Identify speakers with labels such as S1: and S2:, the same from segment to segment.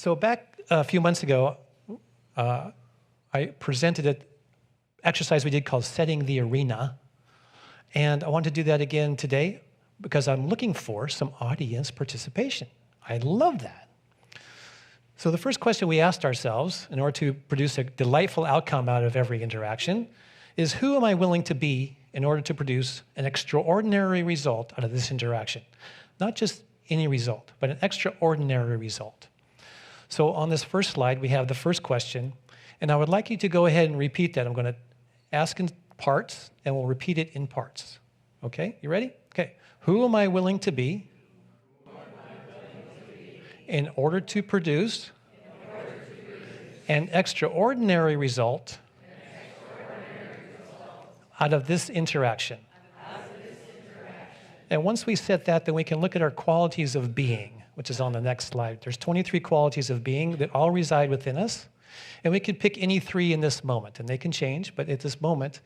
S1: So back a few months ago, I presented an exercise we did called Setting the Arena. And I want to do that again today because I'm looking for some audience participation. I love that. So the first question we asked ourselves in order to produce a delightful outcome out of every interaction is, who am I willing to be in order to produce an extraordinary result out of this interaction? Not just any result, but an extraordinary result. So on this first slide, we have the first question, and I would like you to go ahead and repeat that. I'm going to ask in parts, and we'll repeat it in parts. Okay, you ready? Okay. Who am I willing to be in order to produce an extraordinary result out of this interaction? And once we set that, then we can look at our qualities of being, which is on the next slide. There's 23 qualities of being that all reside within us. And we could pick any 3 in this moment, and they can change, but at this moment,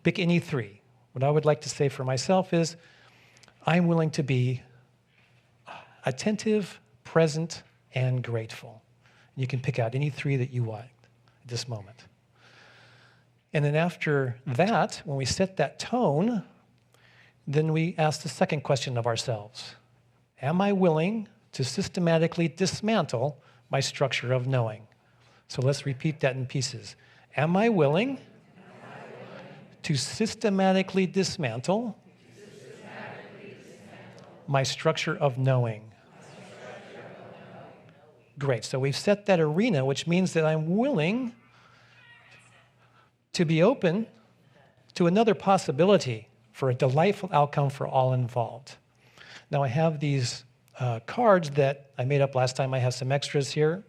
S1: pick any 3. What I would like to say for myself is, I'm willing to be attentive, present, and grateful. You can pick out any 3 that you want at this moment. And then after that, when we set that tone, then we ask the second question of ourselves. Am I willing to systematically dismantle my structure of knowing? So let's repeat that in pieces. Am I willing to systematically dismantle my structure of knowing? Great. So we've set that arena, which means that I'm willing to be open to another possibility for a delightful outcome for all involved. Now I have these cards that I made up last time. I have some extras here.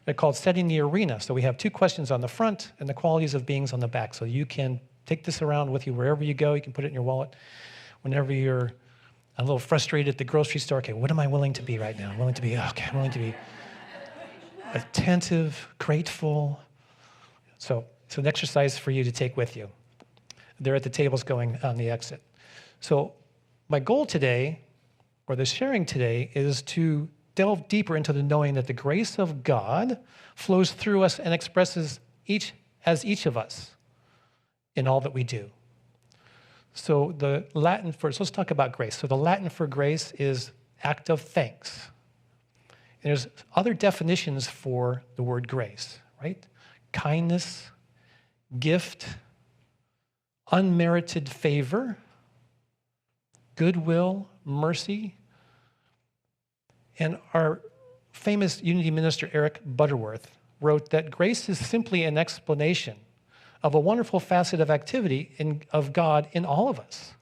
S1: They're called Setting the Arena. So we have 2 questions on the front and the qualities of beings on the back. So you can take this around with you wherever you go. You can put it in your wallet. Whenever you're a little frustrated at the grocery store, okay, what am I willing to be right now? I'm willing to be, I'm willing to be attentive, grateful. So it's an exercise for you to take with you. They're at the tables going on the exit. So my goal today, or the sharing today, is to delve deeper into the knowing that the grace of God flows through us and expresses each of us in all that we do. So the Latin for, so let's talk about grace. So the Latin for grace is act of thanks. And there's other definitions for the word grace, right? Kindness, gift, unmerited favor, goodwill, mercy. And our famous Unity minister, Eric Butterworth, wrote that grace is simply an explanation of a wonderful facet of activity of God in all of us.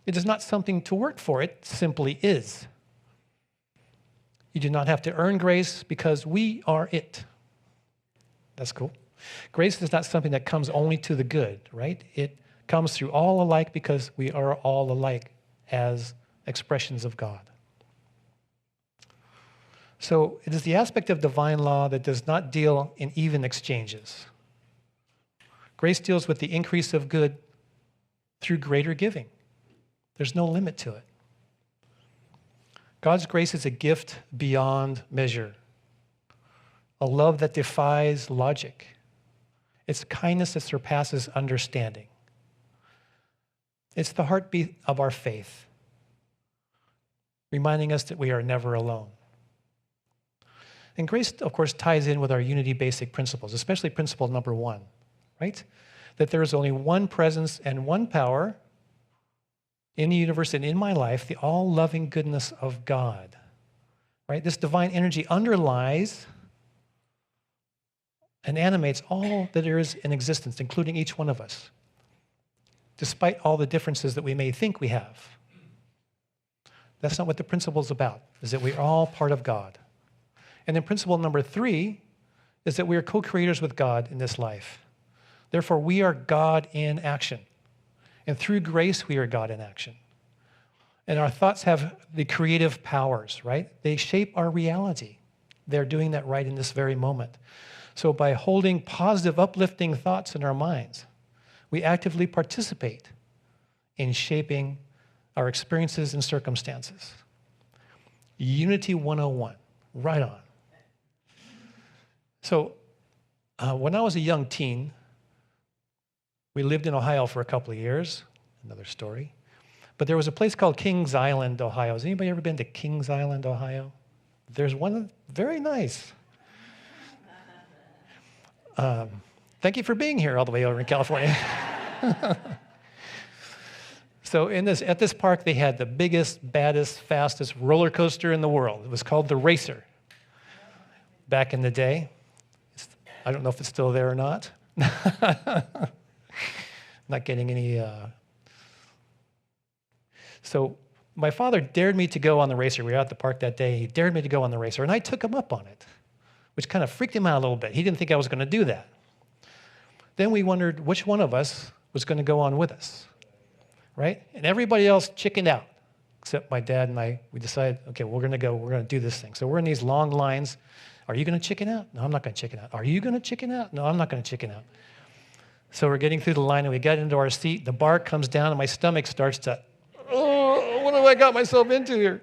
S1: It is not something to work for, it simply is. You do not have to earn grace because we are it. That's cool. Grace is not something that comes only to the good, right? It comes through all alike because we are all alike as expressions of God. So it is the aspect of divine law that does not deal in even exchanges. Grace deals with the increase of good through greater giving. There's no limit to it. God's grace is a gift beyond measure, a love that defies logic. It's kindness that surpasses understanding. It's the heartbeat of our faith, reminding us that we are never alone. And grace, of course, ties in with our unity basic principles, especially principle number 1, right? That there is only one presence and one power in the universe and in my life, the all-loving goodness of God, right? This divine energy underlies and animates all that there is in existence, including each one of us, despite all the differences that we may think we have. That's not what the principle is about, is that we're all part of God. And then principle number 3 is that we are co-creators with God in this life. Therefore, we are God in action. And through grace, we are God in action. And our thoughts have the creative powers, right? They shape our reality. They're doing that right in this very moment. So by holding positive, uplifting thoughts in our minds, we actively participate in shaping our experiences and circumstances. Unity 101, right on. So when I was a young teen, we lived in Ohio for a couple of years, another story. But there was a place called Kings Island, Ohio. Has anybody ever been to Kings Island, Ohio? There's one, very nice. Thank you for being here all the way over in California. So at this park, they had the biggest, baddest, fastest roller coaster in the world. It was called the Racer. Back in the day. I don't know if it's still there or not. Not getting any... So my father dared me to go on the Racer. We were at the park that day. He dared me to go on the Racer, and I took him up on it, which kind of freaked him out a little bit. He didn't think I was going to do that. Then we wondered which one of us was going to go on with us, right? And everybody else chickened out, except my dad and I. We decided, okay, we're going to go. We're going to do this thing. So we're in these long lines. Are you going to chicken out? No, I'm not going to chicken out. Are you going to chicken out? No, I'm not going to chicken out. So we're getting through the line, and we get into our seat. The bar comes down, and my stomach starts to, oh, what have I got myself into here?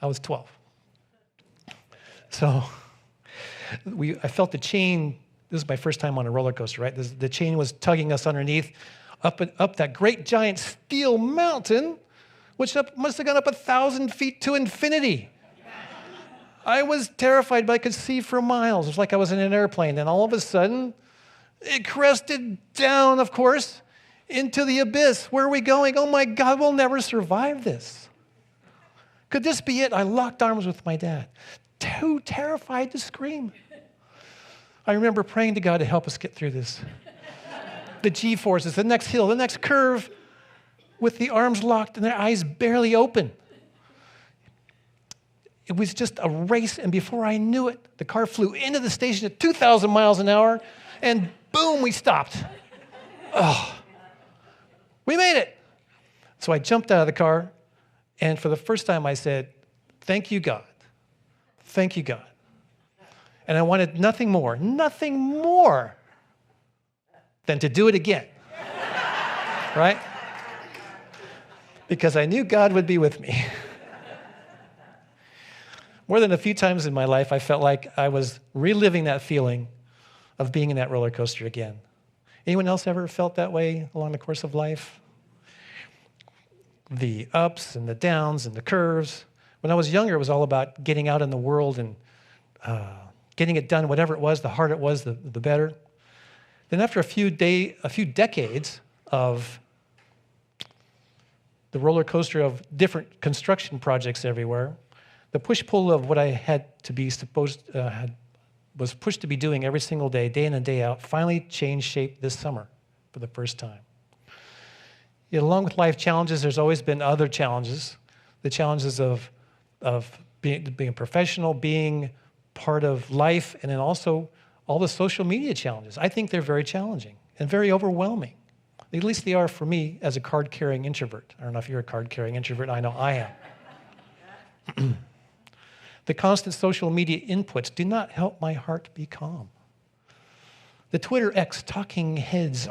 S1: I was 12. So I felt the chain. This is my first time on a roller coaster, right? The chain was tugging us underneath up that great giant steel mountain, which must have gone up 1,000 feet to infinity. I was terrified, but I could see for miles. It was like I was in an airplane. And all of a sudden, it crested down, of course, into the abyss. Where are we going? Oh my God, we'll never survive this. Could this be it? I locked arms with my dad, too terrified to scream. I remember praying to God to help us get through this. The G-forces, the next hill, the next curve, with the arms locked and their eyes barely open. It was just a race, and before I knew it, the car flew into the station at 2,000 miles an hour, and boom, we stopped. Oh, we made it. So I jumped out of the car, and for the first time I said, thank you, God. Thank you, God. And I wanted nothing more than to do it again, right? Because I knew God would be with me. More than a few times in my life, I felt like I was reliving that feeling of being in that roller coaster again. Anyone else ever felt that way along the course of life? The ups and the downs and the curves. When I was younger, it was all about getting out in the world and getting it done, whatever it was, the harder it was, the better. Then after a few decades of the roller coaster of different construction projects everywhere, the push-pull of what I had to be was pushed to be doing every single day, day in and day out, finally changed shape this summer for the first time. Yet along with life challenges, there's always been other challenges. The challenges of being a professional, being part of life, and then also all the social media challenges. I think they're very challenging and very overwhelming. At least they are for me as a card-carrying introvert. I don't know if you're a card-carrying introvert. I know I am. The constant social media inputs do not help my heart be calm. The Twitter X talking heads,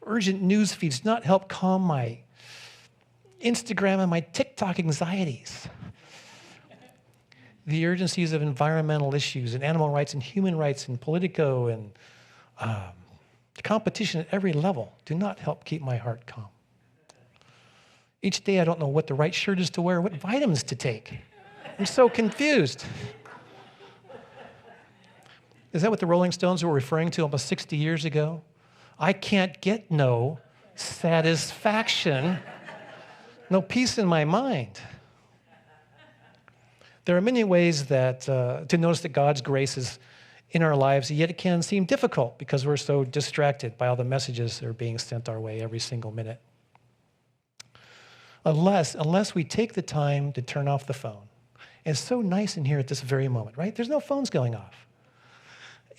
S1: urgent news feeds do not help calm my Instagram and my TikTok anxieties. The urgencies of environmental issues and animal rights and human rights and Politico and competition at every level do not help keep my heart calm. Each day I don't know what the right shirt is to wear, what vitamins to take. I'm so confused. Is that what the Rolling Stones were referring to almost 60 years ago? I can't get no satisfaction, no peace in my mind. There are many ways that to notice that God's grace is in our lives, yet it can seem difficult because we're so distracted by all the messages that are being sent our way every single minute. Unless we take the time to turn off the phone. And it's so nice in here at this very moment, right? There's no phones going off.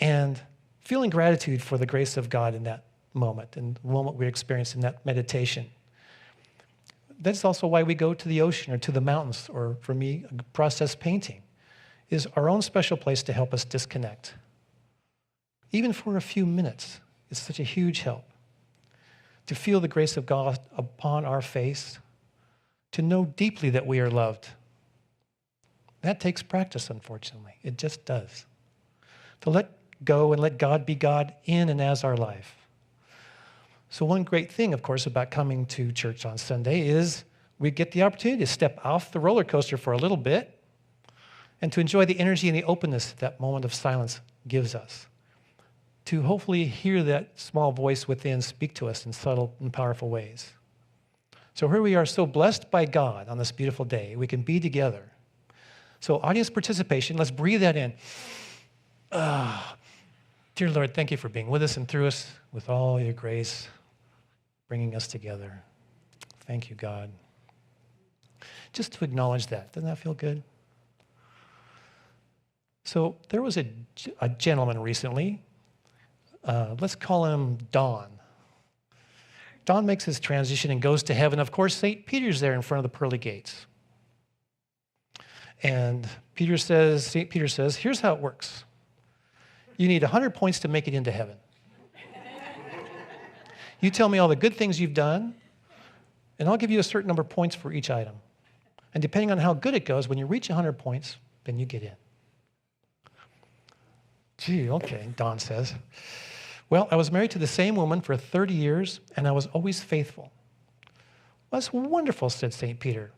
S1: And feeling gratitude for the grace of God in that moment, and the moment we experience in that meditation. That's also why we go to the ocean or to the mountains, or for me, process painting, is our own special place to help us disconnect. Even for a few minutes, it's such a huge help. To feel the grace of God upon our face, to know deeply that we are loved, That takes practice, unfortunately. It just does. To let go and let God be God in and as our life. So one great thing, of course, about coming to church on Sunday is we get the opportunity to step off the roller coaster for a little bit and to enjoy the energy and the openness that moment of silence gives us. To hopefully hear that small voice within speak to us in subtle and powerful ways. So here we are, so blessed by God on this beautiful day. We can be together. So audience participation, let's breathe that in. Dear Lord, thank you for being with us and through us with all your grace, bringing us together. Thank you, God. Just to acknowledge that. Doesn't that feel good? So there was a gentleman recently. Let's call him Don. Don makes his transition and goes to heaven. Of course, St. Peter's there in front of the pearly gates. And St. Peter says, here's how it works. You need 100 points to make it into heaven. You tell me all the good things you've done, and I'll give you a certain number of points for each item. And depending on how good it goes, when you reach 100 points, then you get in. Gee, okay, Don says. Well, I was married to the same woman for 30 years, and I was always faithful. Well, that's wonderful, said St. Peter.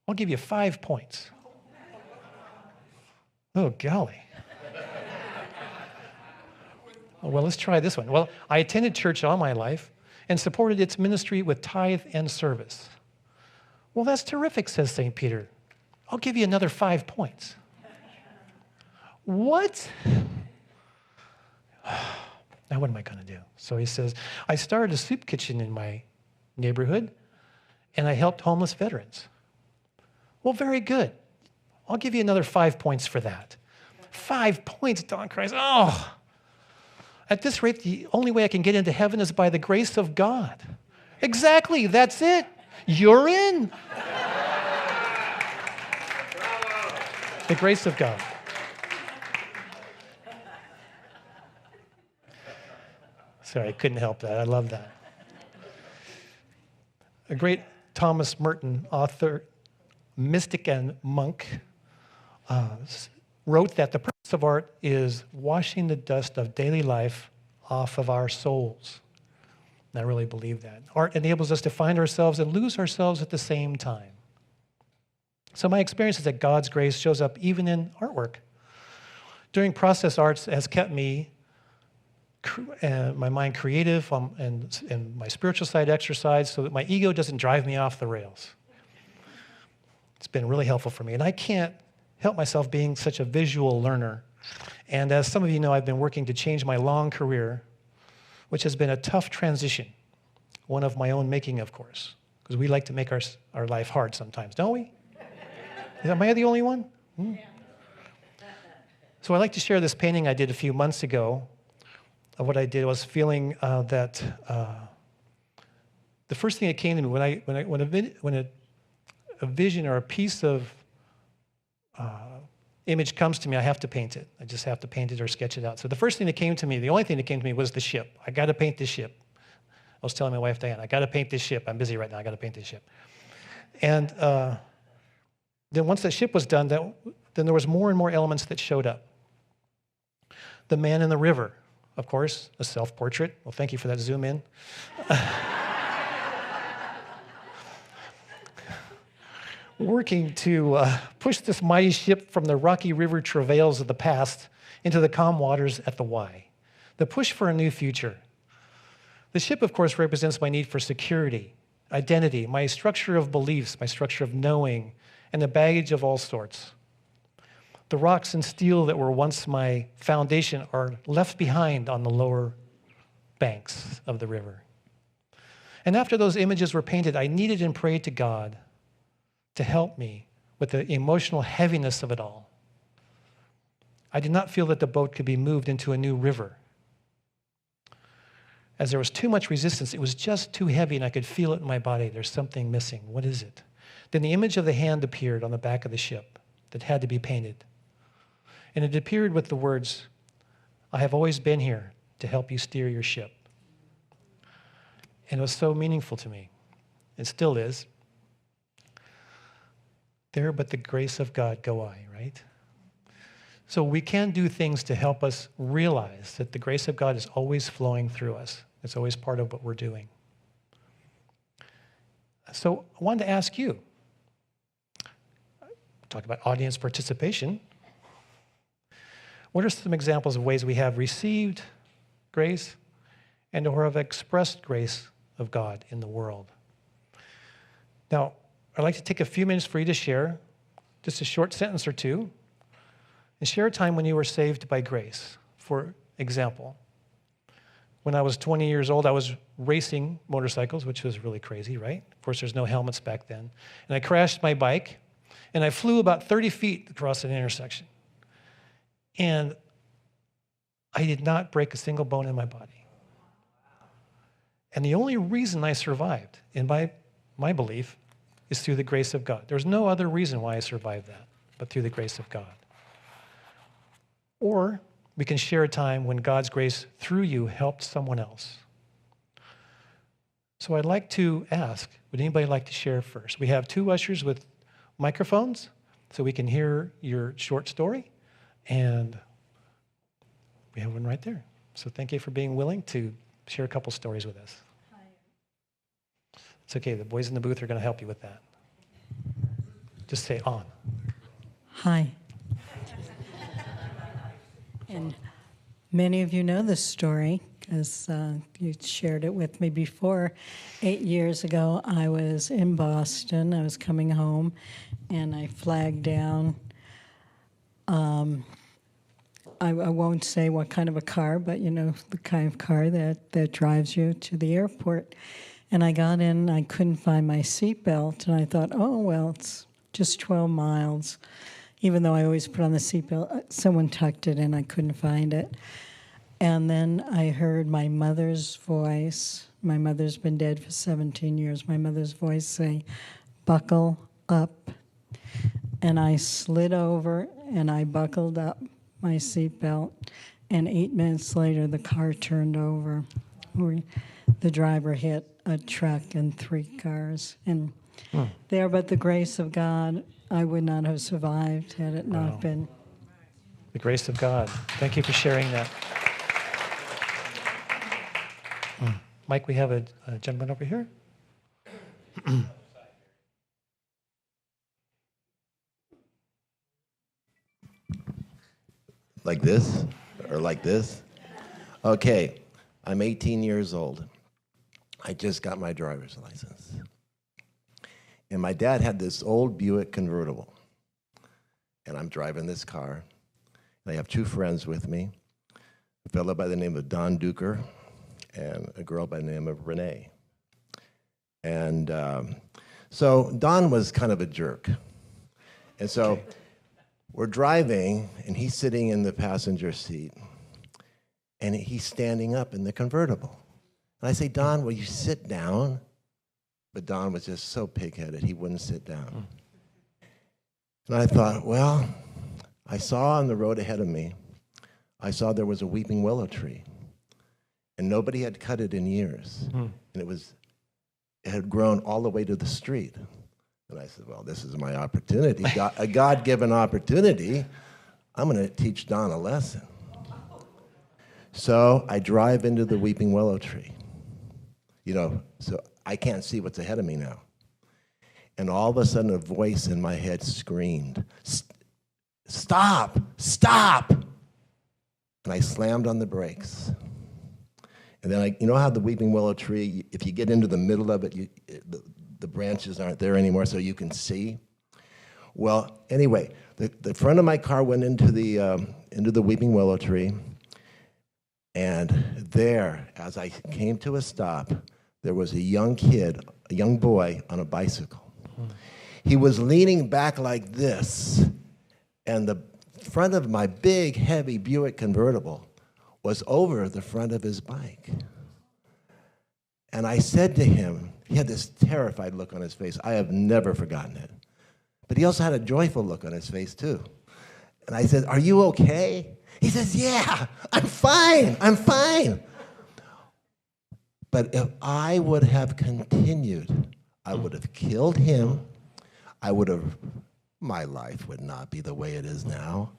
S1: I'll give you 5 points. Oh, golly. Well, let's try this one. Well, I attended church all my life and supported its ministry with tithe and service. Well, that's terrific, says St. Peter. I'll give you another 5 points. What? Now what am I going to do? So he says, I started a soup kitchen in my neighborhood, and I helped homeless veterans. Well, very good. I'll give you another 5 points for that. 5 points, Don cries. Oh, at this rate, the only way I can get into heaven is by the grace of God. Exactly, that's it. You're in. The grace of God. Sorry, I couldn't help that. I love that. A great Thomas Merton, author, mystic and monk, wrote that the purpose of art is washing the dust of daily life off of our souls. And I really believe that. Art enables us to find ourselves and lose ourselves at the same time. So my experience is that God's grace shows up even in artwork. Doing process arts has kept me my mind creative and my spiritual side exercised so that my ego doesn't drive me off the rails. It's been really helpful for me. And I can't help myself being such a visual learner. And as some of you know, I've been working to change my long career, which has been a tough transition, one of my own making, of course, because we like to make our life hard sometimes, don't we? Am I the only one? So I'd like to share this painting I did a few months ago. What I did was feeling that the first thing that came to me when a vision or a piece of image comes to me, I have to paint it. I just have to paint it or sketch it out. So the first thing that came to me, the only thing that came to me was the ship. I got to paint this ship. I was telling my wife, Diane, I got to paint this ship. I'm busy right now. I got to paint this ship. And then once that ship was done, then there was more and more elements that showed up. The man in the river, of course, a self-portrait. Well, thank you for that zoom in. Working to push this mighty ship from the rocky river travails of the past into the calm waters at the Y. The push for a new future. The ship, of course, represents my need for security, identity, my structure of beliefs, my structure of knowing, and the baggage of all sorts. The rocks and steel that were once my foundation are left behind on the lower banks of the river. And after those images were painted, I needed and prayed to God to help me with the emotional heaviness of it all. I did not feel that the boat could be moved into a new river. As there was too much resistance, it was just too heavy and I could feel it in my body. There's something missing. What is it? Then the image of the hand appeared on the back of the ship that had to be painted. And it appeared with the words, I have always been here to help you steer your ship. And it was so meaningful to me. It still is. there but the grace of God go I, right? So we can do things to help us realize that the grace of God is always flowing through us. It's always part of what we're doing. So I wanted to ask you, talk about audience participation. What are some examples of ways we have received grace and or have expressed grace of God in the world? Now, I'd like to take a few minutes for you to share just a short sentence or two and share a time when you were saved by grace. For example, when I was 20 years old, I was racing motorcycles, which was really crazy, right? Of course, there's no helmets back then. And I crashed my bike, and I flew about 30 feet across an intersection. And I did not break a single bone in my body. And the only reason I survived, in my belief, is through the grace of God. There's no other reason why I survived that, but through the grace of God. Or we can share a time when God's grace through you helped someone else. So I'd like to ask, would anybody like to share first? We have 2 ushers with microphones so we can hear your short story. And we have one right there. So thank you for being willing to share a couple stories with us. Hi. It's okay. The boys in the booth are going to help you with that. Just say on.
S2: Hi. And many of you know this story because you shared it with me before. 8 years ago, I was in Boston. I was coming home, and I flagged down. I won't say what kind of a car, but you know, the kind of car that drives you to the airport. And I got in, I couldn't find my seatbelt, and I thought, oh, well, it's just 12 miles. Even though I always put on the seatbelt, someone tucked it in, I couldn't find it. And then I heard my mother's voice. My mother's been dead for 17 years. My mother's voice say, buckle up. And I slid over, and I buckled up my seatbelt, and 8 minutes later, the car turned over. The driver hit a truck and 3 cars. And there, but the grace of God, I would not have survived had it not been.
S1: The grace of God. Thank you for sharing that. Mike, we have a gentleman over here.
S3: Like this? Or like this? Okay, I'm 18 years old. I just got my driver's license. And my dad had this old Buick convertible. And I'm driving this car. And I have 2 friends with me, a fellow by the name of Don Duker and a girl by the name of Renee. And so Don was kind of a jerk. And so we're driving, and he's sitting in the passenger seat, and he's standing up in the convertible. And I say, Don, will you sit down? But Don was just so pig-headed, he wouldn't sit down. And I thought, well, I saw on the road ahead of me, I saw there was a weeping willow tree, and nobody had cut it in years. And it had grown all the way to the street. And I said, well, this is my opportunity, a God-given opportunity. I'm going to teach Don a lesson. So I drive into the weeping willow tree. You know, so I can't see what's ahead of me now. And all of a sudden, a voice in my head screamed, stop, stop. And I slammed on the brakes. And then, you know how the weeping willow tree, if you get into the middle of it, the branches aren't there anymore, so you can see. Well, anyway, the front of my car went into the weeping willow tree, and there, as I came to a stop, there was a young kid, a young boy on a bicycle. He was leaning back like this, and the front of my big, heavy Buick convertible was over the front of his bike. And I said to him, he had this terrified look on his face. I have never forgotten it. But he also had a joyful look on his face, too. And I said, are you okay? He says, yeah, I'm fine, I'm fine. But if I would have continued, I would have killed him, I would have my life would not be the way it is now.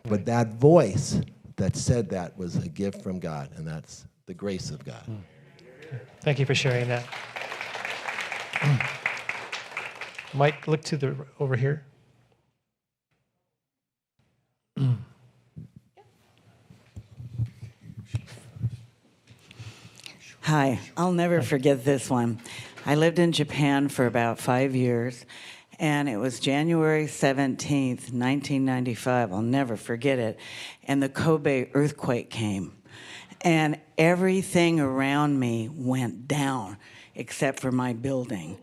S3: But that voice that said that was a gift from God, and that's the grace of God.
S1: Thank you for sharing that. Mike, look to the over here.
S4: Hi, I'll never forget this one. I lived in Japan for about 5 years, and it was January 17th, 1995. I'll never forget it. And the Kobe earthquake came, and everything around me went down except for my building.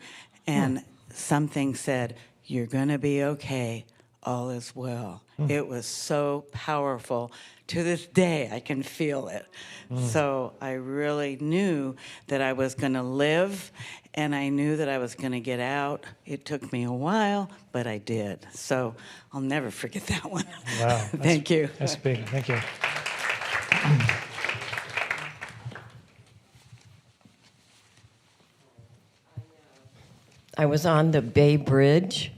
S4: And something said, "You're going to be okay. All is well." It was so powerful. To this day, I can feel it. So I really knew that I was going to live, and I knew that I was going to get out. It took me a while, but I did. So I'll never forget that one.
S1: Wow.
S4: Thank you.
S1: That's big. Thank you.
S5: I was on the Bay Bridge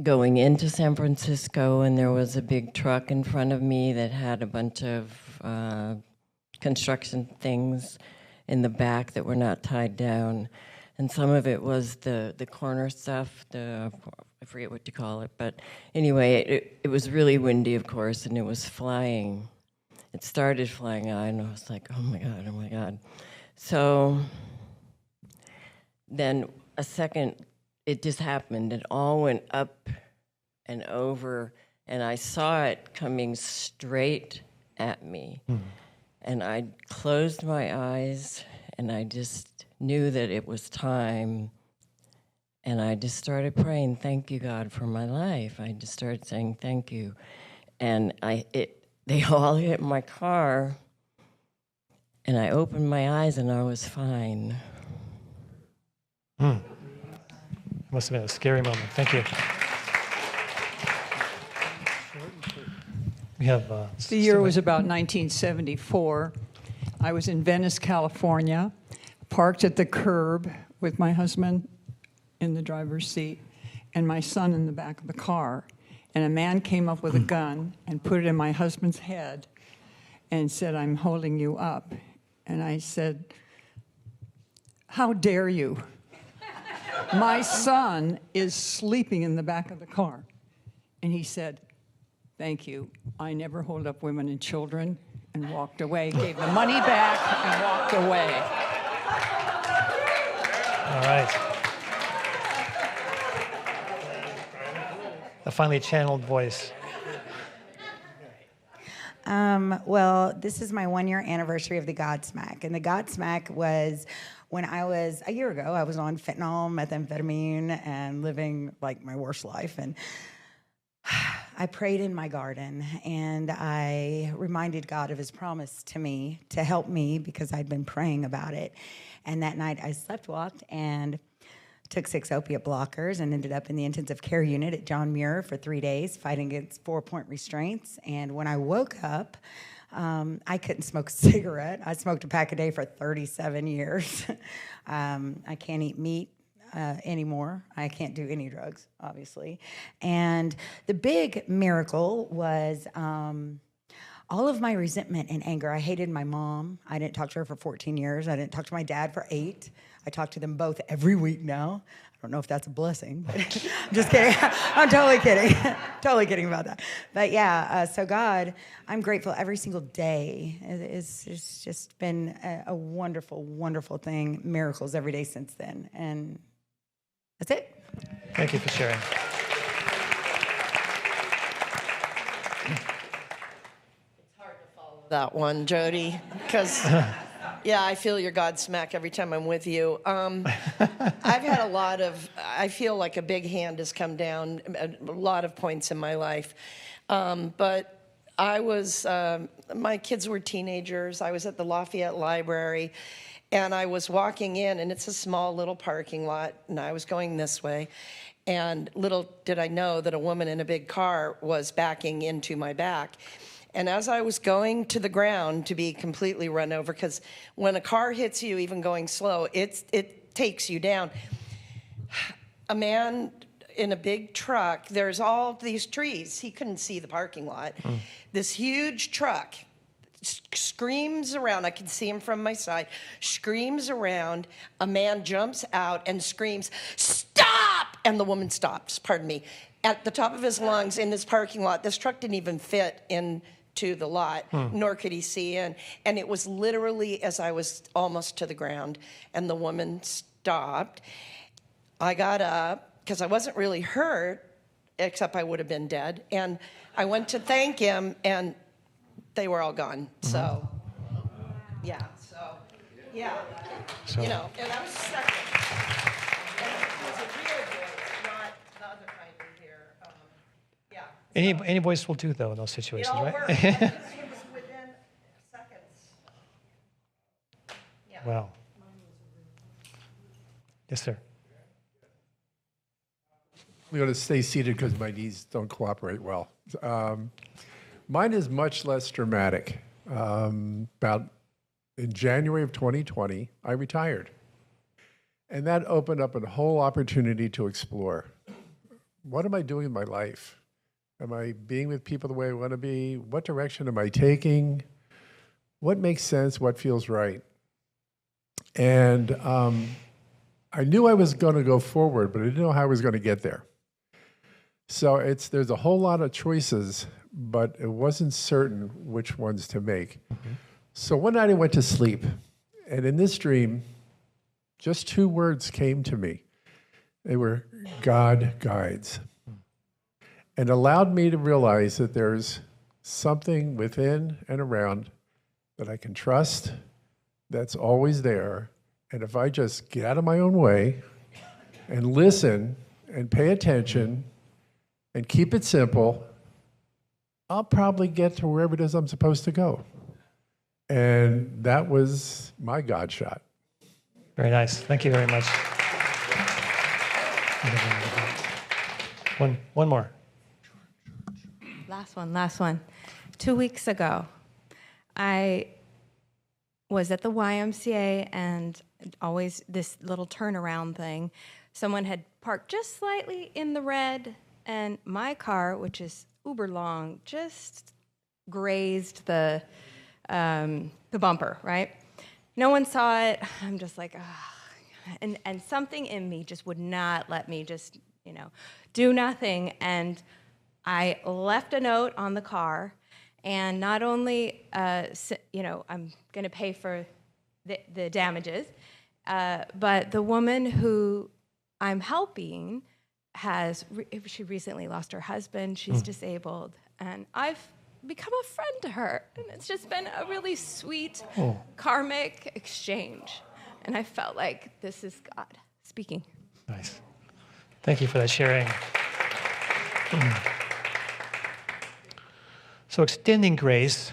S5: going into San Francisco, and there was a big truck in front of me that had a bunch of construction things in the back that were not tied down. And some of it was the corner stuff, I forget what you call it. But anyway, it was really windy, of course, and it was flying. It started flying out, and I was like, oh my God, oh my God. So then a second, it just happened. It all went up and over, and I saw it coming straight at me. And I closed my eyes, and I just knew that it was time. And I just started praying, thank you, God, for my life. I just started saying thank you. And they all hit my car, and I opened my eyes, and I was fine.
S1: Must have been a scary moment. Thank you. We have.
S6: The year was about 1974. I was in Venice, California, parked at the curb with my husband in the driver's seat and my son in the back of the car. And a man came up with a gun and put it in my husband's head and said, "I'm holding you up." And I said, "How dare you? My son is sleeping in the back of the car." And he said, "Thank you. I never hold up women and children," and walked away, gave the money back, and walked away.
S1: All right. A finely channeled voice.
S7: Well, this is my 1-year anniversary of the Godsmack. And the Godsmack was when a year ago, I was on fentanyl, methamphetamine, and living like my worst life. And I prayed in my garden, and I reminded God of his promise to me to help me because I'd been praying about it. And that night I sleepwalked and took 6 opiate blockers and ended up in the intensive care unit at John Muir for 3 days fighting against 4-point restraints. And when I woke up, I couldn't smoke a cigarette. I smoked a pack a day for 37 years. I can't eat meat anymore. I can't do any drugs, obviously. And the big miracle was all of my resentment and anger. I hated my mom. I didn't talk to her for 14 years. I didn't talk to my dad for 8. I talk to them both every week now. I don't know if that's a blessing, but I'm just kidding. I'm totally kidding. Totally kidding about that. But yeah, so God, I'm grateful every single day. It's just been a wonderful, wonderful thing. Miracles every day since then. And that's it.
S1: Thank you for sharing.
S8: That one, Jody, because yeah, I feel your Godsmack every time I'm with you. I've had I feel like a big hand has come down at a lot of points in my life. But I was, my kids were teenagers. I was at the Lafayette Library, and I was walking in, and it's a small little parking lot, and I was going this way. And little did I know that a woman in a big car was backing into my back. And as I was going to the ground to be completely run over, because when a car hits you, even going slow, it takes you down. A man in a big truck. There's all these trees. He couldn't see the parking lot. This huge truck screams around. I can see him from my side. Screams around. A man jumps out and screams, "Stop!" And the woman stops, pardon me, at the top of his lungs in this parking lot. This truck didn't even fit into the lot, nor could he see in. And it was literally as I was almost to the ground, and the woman stopped. I got up, because I wasn't really hurt, except I would have been dead. And I went to thank him, and they were all gone. So, yeah. So, yeah. You know, and I was second. And it was a real voice, not the other kind we hear. Yeah.
S1: Any voice will do, though, in those
S8: It
S1: situations,
S8: all
S1: right?
S8: worked. It was within seconds. Yeah.
S1: Wow. Yes, sir.
S9: I'm going to stay seated because my knees don't cooperate well. Mine is much less dramatic. About in January of 2020, I retired. And that opened up a whole opportunity to explore. What am I doing in my life? Am I being with people the way I want to be? What direction am I taking? What makes sense? What feels right? And I knew I was going to go forward, but I didn't know how I was going to get there. So there's a whole lot of choices, but it wasn't certain which ones to make. So one night I went to sleep, and in this dream, just 2 words came to me. They were God guides, and allowed me to realize that there's something within and around that I can trust, that's always there, and if I just get out of my own way and listen and pay attention and keep it simple, I'll probably get to wherever it is I'm supposed to go. And that was my God shot.
S1: Very nice. Thank you very much. One more.
S10: Last one. 2 weeks ago, I was at the YMCA, and always this little turnaround thing. Someone had parked just slightly in the red, and my car, which is uber long, just grazed the bumper, right? No one saw it. I'm just like, ah. And something in me just would not let me just, do nothing. And I left a note on the car, and not only, I'm going to pay for the damages, but the woman who I'm helping she recently lost her husband. She's disabled, and I've become a friend to her, and it's just been a really sweet karmic exchange, and I felt like this is God speaking.
S1: Nice. Thank you for that sharing. So extending grace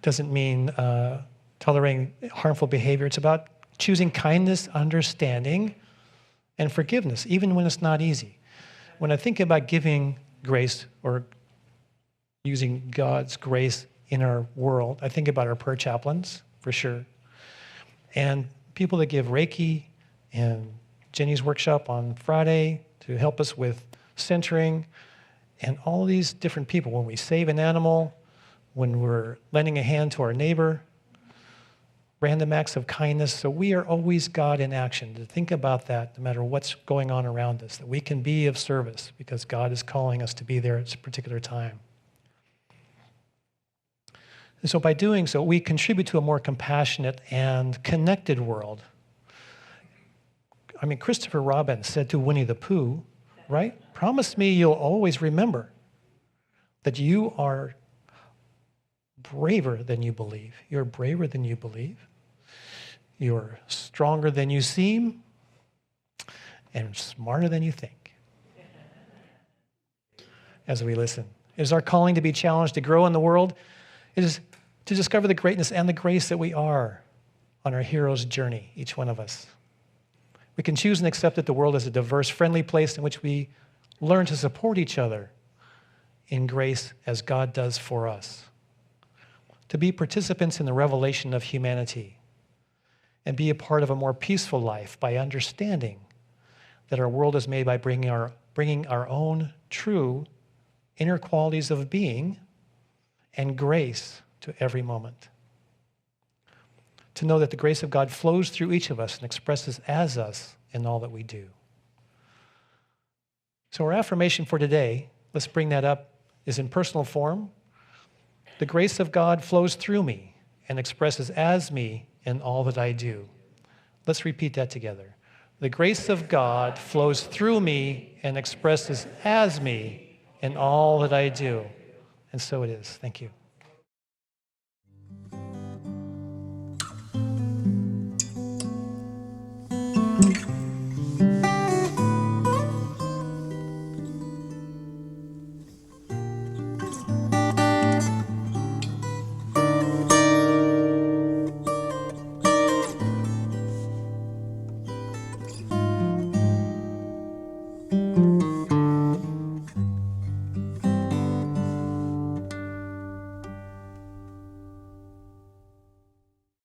S1: doesn't mean tolerating harmful behavior. It's about choosing kindness, understanding, and forgiveness, even when it's not easy. When I think about giving grace or using God's grace in our world, I think about our prayer chaplains, for sure, and people that give Reiki and Jenny's workshop on Friday to help us with centering, and all these different people. When we save an animal, when we're lending a hand to our neighbor, random acts of kindness. So we are always God in action. To think about that, no matter what's going on around us, that we can be of service because God is calling us to be there at a particular time. And so by doing so, we contribute to a more compassionate and connected world. I mean, Christopher Robin said to Winnie the Pooh, right? Promise me you'll always remember that you are braver than you believe. You're braver than you believe. You're stronger than you seem and smarter than you think. As we listen, it is our calling to be challenged to grow in the world. It is to discover the greatness and the grace that we are on our hero's journey, each one of us. We can choose and accept that the world is a diverse, friendly place in which we learn to support each other in grace as God does for us. To be participants in the revelation of humanity and be a part of a more peaceful life by understanding that our world is made by bringing our own true inner qualities of being and grace to every moment. To know that the grace of God flows through each of us and expresses as us in all that we do. So our affirmation for today, let's bring that up, is in personal form. The grace of God flows through me and expresses as me in all that I do. Let's repeat that together. The grace of God flows through me and expresses as me in all that I do. And so it is. Thank you.